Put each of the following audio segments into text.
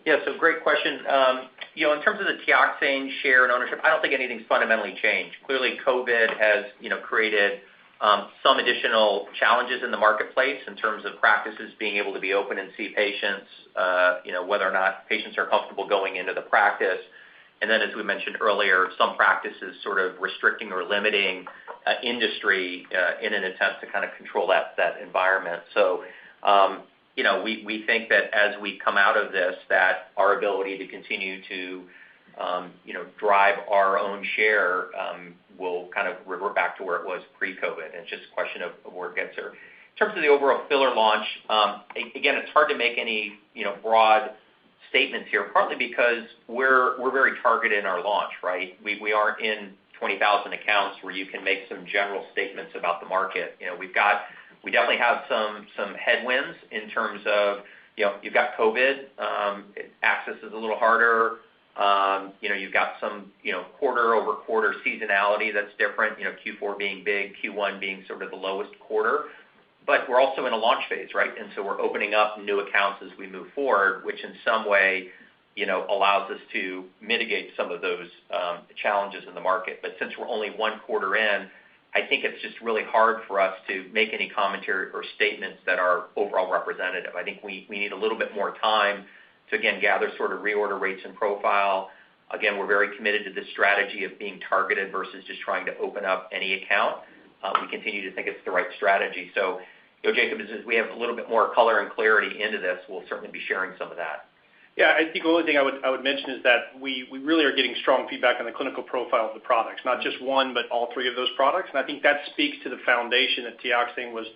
Yeah, so great question. In terms of the Teoxane share and ownership, I don't think anything's fundamentally changed. Clearly, COVID has, created some additional challenges in the marketplace in terms of practices being able to be open and see patients, whether or not patients are comfortable going into the practice. And then, as we mentioned earlier, some practices sort of restricting or limiting industry in an attempt to kind of control that environment. So, we think that as we come out of this, that our ability to continue to, drive our own share will kind of revert back to where it was pre-COVID. And it's just a question of where it gets there. In terms of the overall filler launch, again, it's hard to make any, broad statements here, partly because we're very targeted in our launch, right? We aren't in 20,000 accounts where you can make some general statements about the market. We definitely have some headwinds in terms of, you've got COVID, access is a little harder. You've got some, quarter-over-quarter seasonality that's different, Q4 being big, Q1 being sort of the lowest quarter. But we're also in a launch phase, right? And so we're opening up new accounts as we move forward, which in some way, allows us to mitigate some of those challenges in the market. But since we're only one quarter in, I think it's just really hard for us to make any commentary or statements that are overall representative. I think we need a little bit more time to, again, gather sort of reorder rates and profile. Again, we're very committed to this strategy of being targeted versus just trying to open up any account. We continue to think it's the right strategy. So, Jacob, as we have a little bit more color and clarity into this, we'll certainly be sharing some of that. Yeah, I think the only thing I would mention is that we really are getting strong feedback on the clinical profile of the products, not just one, but all three of those products. And I think that speaks to the foundation that Teoxane was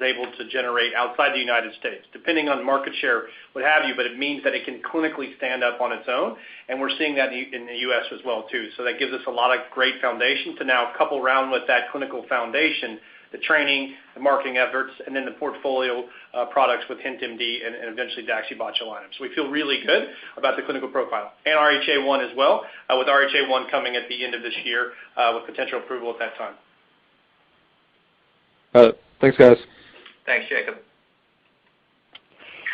able to generate outside the United States, depending on market share, what have you, but it means that it can clinically stand up on its own, and we're seeing that in the U.S. as well, too. So that gives us a lot of great foundation to now couple around with that clinical foundation, the training, the marketing efforts, and then the portfolio products with HintMD and eventually daxibotulinum. So we feel really good about the clinical profile. And RHA1 as well, with RHA1 coming at the end of this year with potential approval at that time. Thanks, guys. Thanks, Jacob.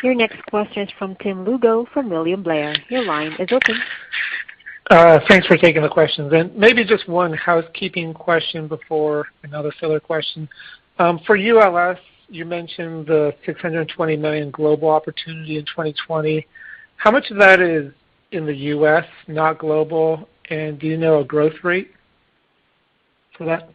Your next question is from Tim Lugo from William Blair. Your line is open. Thanks for taking the questions. And maybe just one housekeeping question before another filler question. For ULS, you mentioned the $620 million global opportunity in 2020. How much of that is in the U.S., not global? And do you know a growth rate for that?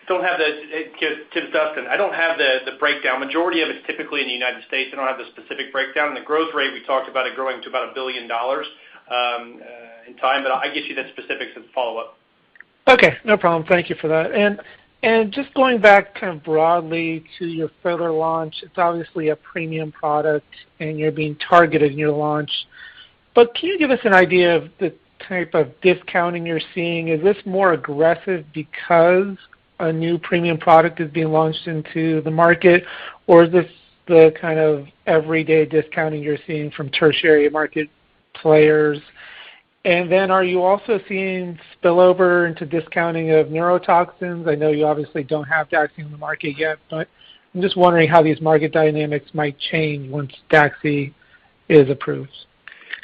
Tim, Dustin, I don't have the breakdown. Majority of it's typically in the United States. I don't have the specific breakdown. And the growth rate, we talked about it growing to about $1 billion in time, but I'll get you the specifics as a follow-up. Okay, no problem. Thank you for that. And just going back kind of broadly to your filler launch, it's obviously a premium product, and you're being targeted in your launch. But can you give us an idea of the type of discounting you're seeing? Is this more aggressive because a new premium product is being launched into the market, or is this the kind of everyday discounting you're seeing from tertiary market players? And then are you also seeing spillover into discounting of neurotoxins? I know you obviously don't have Daxi in the market yet, but I'm just wondering how these market dynamics might change once Daxi is approved.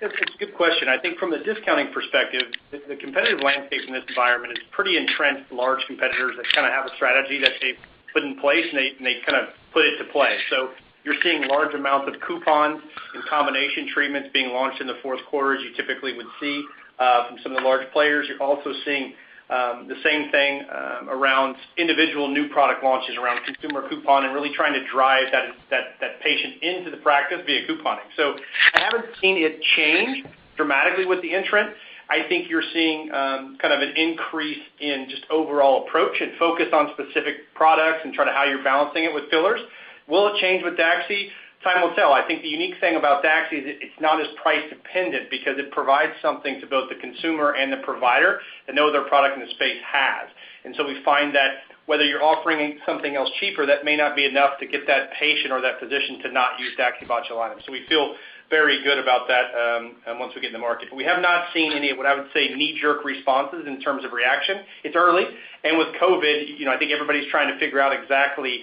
It's a good question. I think from the discounting perspective, the competitive landscape in this environment is pretty entrenched, large competitors that kind of have a strategy that they've put in place, and they kind of put it to play. So you're seeing large amounts of coupons and combination treatments being launched in the fourth quarter, as you typically would see from some of the large players. You're also seeing the same thing around individual new product launches around consumer coupon and really trying to drive that patient into the practice via couponing. So I haven't seen it change dramatically with the entrant. I think you're seeing kind of an increase in just overall approach and focus on specific products and try to how you're balancing it with fillers. Will it change with Daxi? Time will tell. I think the unique thing about Daxi is it's not as price dependent because it provides something to both the consumer and the provider that no other product in the space has. And so we find that whether you're offering something else cheaper, that may not be enough to get that patient or that physician to not use daxibotulinum. So we feel very good about that once we get in the market. But we have not seen any of what I would say knee-jerk responses in terms of reaction. It's early. And with COVID, I think everybody's trying to figure out exactly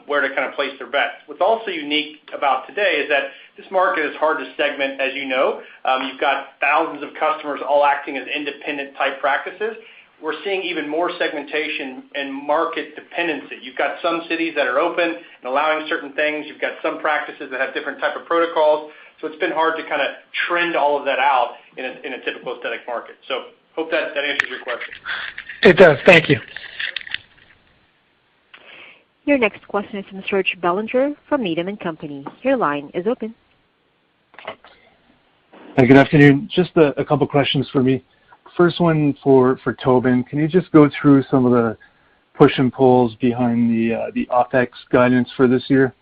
where to kind of place their bets. What's also unique about today is that this market is hard to segment, as you know. You've got thousands of customers all acting as independent type practices. We're seeing even more segmentation and market dependency. You've got some cities that are open and allowing certain things. You've got some practices that have different type of protocols. So it's been hard to kind of trend all of that out in a typical aesthetic market. So hope that answers your question. It does. Thank you. Your next question is from Serge Bellinger from Needham & Company. Your line is open. Hi, good afternoon. Just a couple questions for me. First one for Tobin. Can you just go through some of the push and pulls behind the OpEx guidance for this year?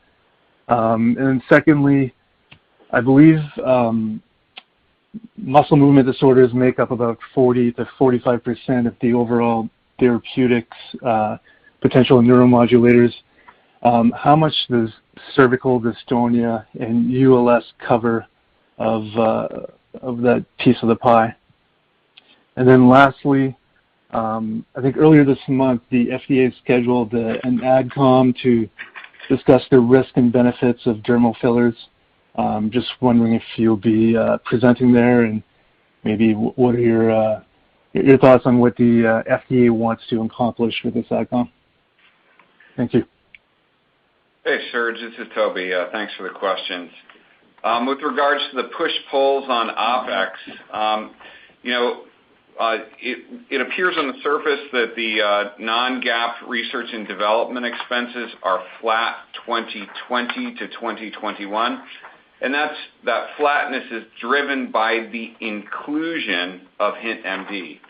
And then secondly, I believe muscle movement disorders make up about 40 to 45% of the overall therapeutics potential neuromodulators. How much does cervical dystonia and ULS cover of that piece of the pie? And then lastly, I think earlier this month, the FDA scheduled an AdCom to discuss the risk and benefits of dermal fillers. Just wondering if you'll be presenting there, and maybe what are your thoughts on what the FDA wants to accomplish with this AdCom? Thank you. Hey, Serge, this is Toby. Thanks for the questions. With regards to the push-pulls on OpEx, it appears on the surface that the non-GAAP research and development expenses are flat 2020 to 2021, and that flatness is driven by the inclusion of HintMD.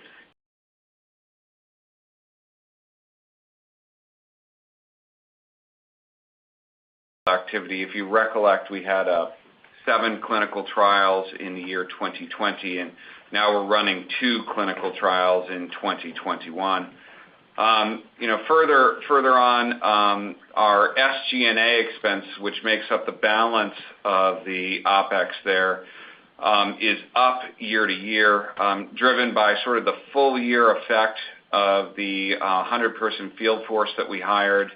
Activity. If you recollect, we had 7 clinical trials in the year 2020, and now we're running 2 clinical trials in 2021. Further on, our SG&A expense, which makes up the balance of the OpEx there, is up year to year, driven by sort of the full year effect of the 100-person field force that we hired,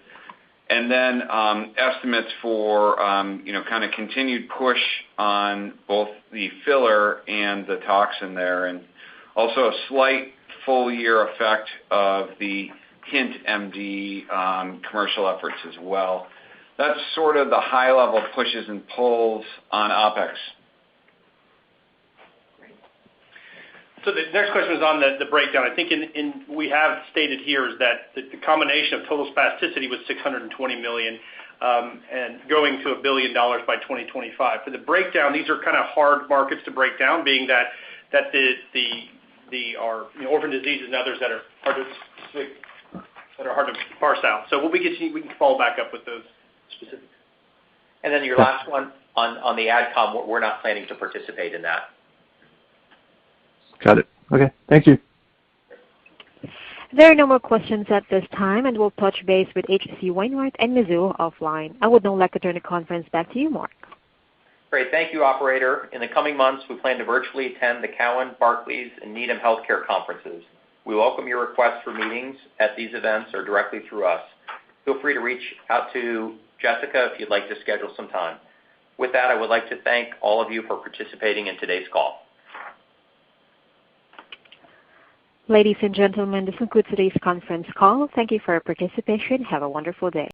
and then estimates for kind of continued push on both the filler and the toxin there, and also a slight full year effect of the HintMD commercial efforts as well. That's sort of the high level pushes and pulls on OpEx. So the next question was on the breakdown. I think we have stated here is that the combination of total spasticity was $620 million and going to $1 billion by 2025. For the breakdown, these are kind of hard markets to break down, being that our orphan diseases and others that are hard to parse out. So we can follow back up with those specifics. And then your last one on the AdCom, we're not planning to participate in that. Got it. Okay. Thank you. There are no more questions at this time, and we'll touch base with H.C. Wainwright and Mizuho offline. I would now like to turn the conference back to you, Mark. Great. Thank you, operator. In the coming months, we plan to virtually attend the Cowen, Barclays, and Needham Healthcare conferences. We welcome your requests for meetings at these events or directly through us. Feel free to reach out to Jessica if you'd like to schedule some time. With that, I would like to thank all of you for participating in today's call. Ladies and gentlemen, this concludes today's conference call. Thank you for your participation. Have a wonderful day.